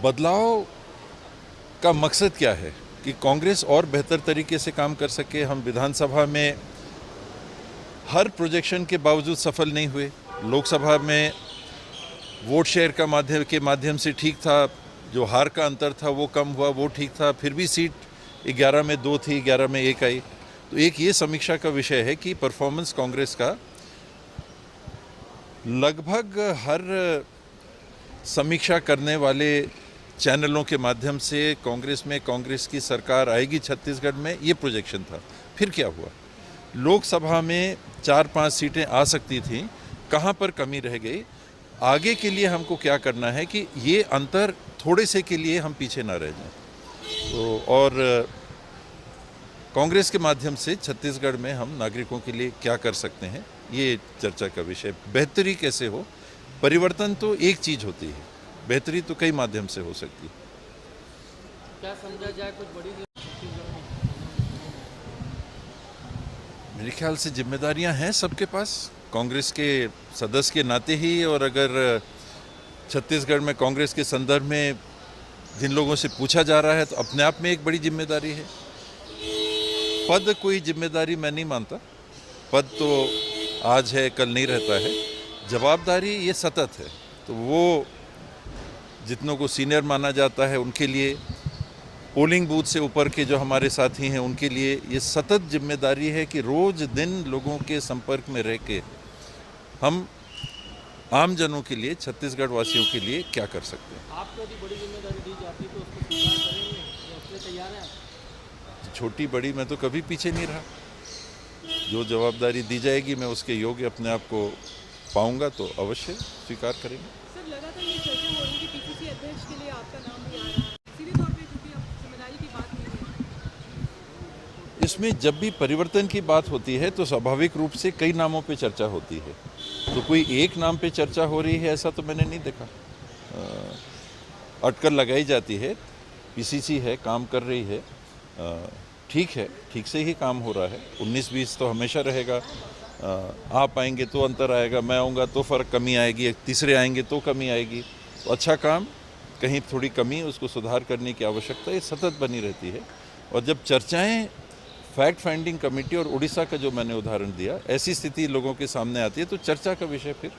बदलाव का मकसद क्या है कि कांग्रेस और बेहतर तरीके से काम कर सके। हम विधानसभा में हर प्रोजेक्शन के बावजूद सफल नहीं हुए। लोकसभा में वोट शेयर का माध्यम से ठीक था, जो हार का अंतर था वो कम हुआ, वो ठीक था, फिर भी सीट 11 में 2 थी, 11 में 1 आई। तो एक ये समीक्षा का विषय है कि परफॉर्मेंस कांग्रेस का लगभग हर समीक्षा करने वाले चैनलों के माध्यम से कांग्रेस की सरकार आएगी छत्तीसगढ़ में, ये प्रोजेक्शन था। फिर क्या हुआ? लोकसभा में 4-5 सीटें आ सकती थीं, कहाँ पर कमी रह गई? आगे के लिए हमको क्या करना है कि ये अंतर थोड़े से के लिए हम पीछे ना रह जाएं। तो और कांग्रेस के माध्यम से छत्तीसगढ़ में हम नागरिकों के लिए क्या कर सकते हैं, ये चर्चा का विषय। बेहतरी कैसे हो? परिवर्तन तो एक चीज़ होती है, बेहतरी तो कई माध्यम से हो सकती है। क्या समझा जाए कुछ बड़ी मेरे ख्याल से जिम्मेदारियां हैं सबके पास, कांग्रेस के सदस्य के नाते ही। और अगर छत्तीसगढ़ में कांग्रेस के संदर्भ में जिन लोगों से पूछा जा रहा है तो अपने आप में एक बड़ी जिम्मेदारी है। पद कोई जिम्मेदारी मैं नहीं मानता, पद तो आज है कल नहीं रहता है। जवाबदारी ये सतत है, तो वो जितनों को सीनियर माना जाता है उनके लिए, पोलिंग बूथ से ऊपर के जो हमारे साथी हैं उनके लिए ये सतत जिम्मेदारी है कि रोज दिन लोगों के संपर्क में रह के हम आम जनों के लिए, छत्तीसगढ़ वासियों के लिए क्या कर सकते हैं। आपको यदि बड़ी जिम्मेदारी दी जाती तो उसको स्वीकार करेंगे या उसके लिए तैयार हैं आप? छोटी बड़ी मैं तो कभी पीछे नहीं रहा। जो जवाबदारी दी जाएगी मैं उसके योग्य अपने आप को पाऊंगा तो अवश्य स्वीकार करेंगे। सर, लगातार ये चर्चा हो रही है कि पीसीसी अध्यक्ष के लिए आपका नाम भी आ रहा है, सीधे तौर पे, क्योंकि अब जिम्मेदारी की बात नहीं है। इसमें जब भी परिवर्तन की बात होती है तो स्वाभाविक रूप से कई नामों पे चर्चा होती है, तो कोई एक नाम पे चर्चा हो रही है ऐसा तो मैंने नहीं देखा। अटकल लगाई जाती है, पीसीसी है, काम कर रही है, ठीक है, ठीक से ही काम हो रहा है। 19-20 तो हमेशा रहेगा। आप आएंगे तो अंतर आएगा, मैं आऊँगा तो फ़र्क कमी आएगी, तीसरे आएंगे तो कमी आएगी। तो अच्छा काम, कहीं थोड़ी कमी, उसको सुधार करने की आवश्यकता ये सतत बनी रहती है। और जब चर्चाएं फैक्ट फाइंडिंग कमेटी और उड़ीसा का जो मैंने उदाहरण दिया, ऐसी स्थिति लोगों के सामने आती है तो चर्चा का विषय फिर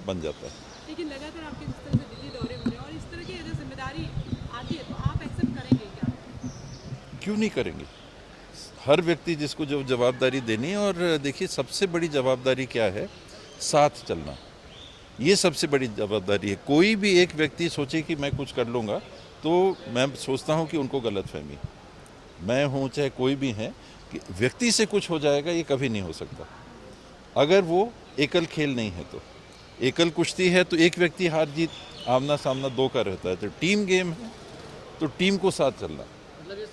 बन जाता है। लेकिन लगातार आपके जिस तरह से दिल्ली दौरे हो रहे हैं और इस तरह की अगर जिम्मेदारी आती है तो आप एक्सेप्ट करेंगे क्या? क्यों नहीं करेंगे? हर व्यक्ति जिसको जो जवाबदारी देनी है, और देखिए सबसे बड़ी जवाबदारी क्या है? साथ चलना, ये सबसे बड़ी जवाबदारी है। कोई भी एक व्यक्ति सोचे कि मैं कुछ कर लूँगा तो मैं सोचता हूँ कि उनको गलतफहमी, मैं हूँ चाहे कोई भी है, कि व्यक्ति से कुछ हो जाएगा ये कभी नहीं हो सकता। अगर वो एकल खेल नहीं है तो, एकल कुश्ती है तो एक व्यक्ति हार जीत आमना सामना दो का रहता है। तो टीम गेम है तो टीम को साथ चलना,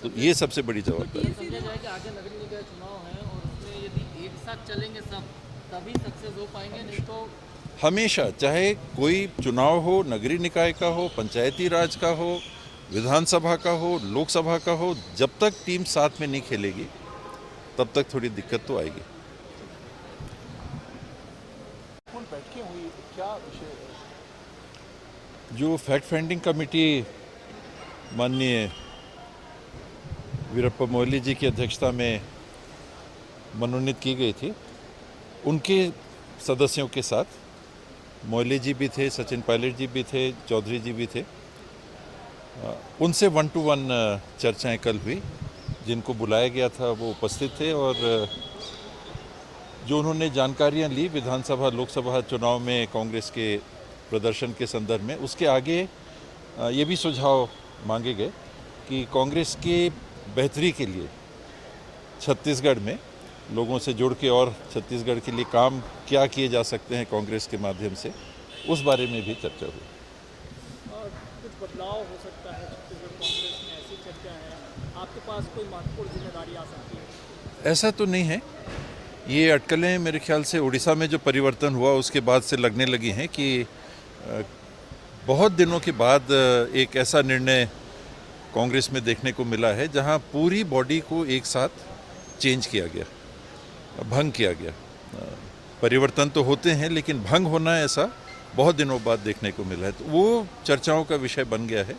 तो ये सबसे बड़ी जवाबदारी। समझा जाए कि आगे नगरीय निकाय चुनाव है और उसमें यदि एक साथ चलेंगे सब तभी सक्सेस हो पाएंगे, नहीं तो हमेशा, चाहे कोई चुनाव हो, नगरीय निकाय का हो, पंचायती राज का हो, विधानसभा का हो, लोकसभा का हो, जब तक टीम साथ में नहीं खेलेगी तब तक थोड़ी दिक्कत तो आएगी। बैठकें हुई, क्या विषय? जो फैक्ट फाइंडिंग कमेटी माननीय वीरप्पा मोइली जी की अध्यक्षता में मनोनीत की गई थी, उनके सदस्यों के साथ मोइली जी भी थे, सचिन पायलट जी भी थे, चौधरी जी भी थे, उनसे 1-to-1 चर्चाएं कल हुई। जिनको बुलाया गया था वो उपस्थित थे और जो उन्होंने जानकारियां ली विधानसभा लोकसभा चुनाव में कांग्रेस के प्रदर्शन के संदर्भ में, उसके आगे ये भी सुझाव मांगे गए कि कांग्रेस की बेहतरी के लिए छत्तीसगढ़ में लोगों से जुड़ के और छत्तीसगढ़ के लिए काम क्या किए जा सकते हैं कांग्रेस के माध्यम से, उस बारे में भी चर्चा हुई। कुछ बदलाव हो सकता है छत्तीसगढ़ कांग्रेस में, ऐसी चर्चा है। आपके पास कोई महत्वपूर्ण जिम्मेदारी आ सकती है? ऐसा तो नहीं है। ये अटकलें मेरे ख्याल से उड़ीसा में जो परिवर्तन हुआ उसके बाद से लगने लगी हैं कि बहुत दिनों के बाद एक ऐसा निर्णय कांग्रेस में देखने को मिला है जहां पूरी बॉडी को एक साथ चेंज किया गया, भंग किया गया। परिवर्तन तो होते हैं लेकिन भंग होना ऐसा बहुत दिनों बाद देखने को मिला है, तो वो चर्चाओं का विषय बन गया है।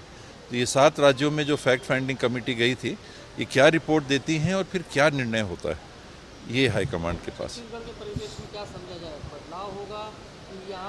तो ये 7 राज्यों में जो फैक्ट फाइंडिंग कमेटी गई थी, ये क्या रिपोर्ट देती हैं और फिर क्या निर्णय होता है, ये हाईकमांड के पास। छत्तीसगढ़ के परिवेश में क्या समझा जाए, बदलाव होगा कि यहाँ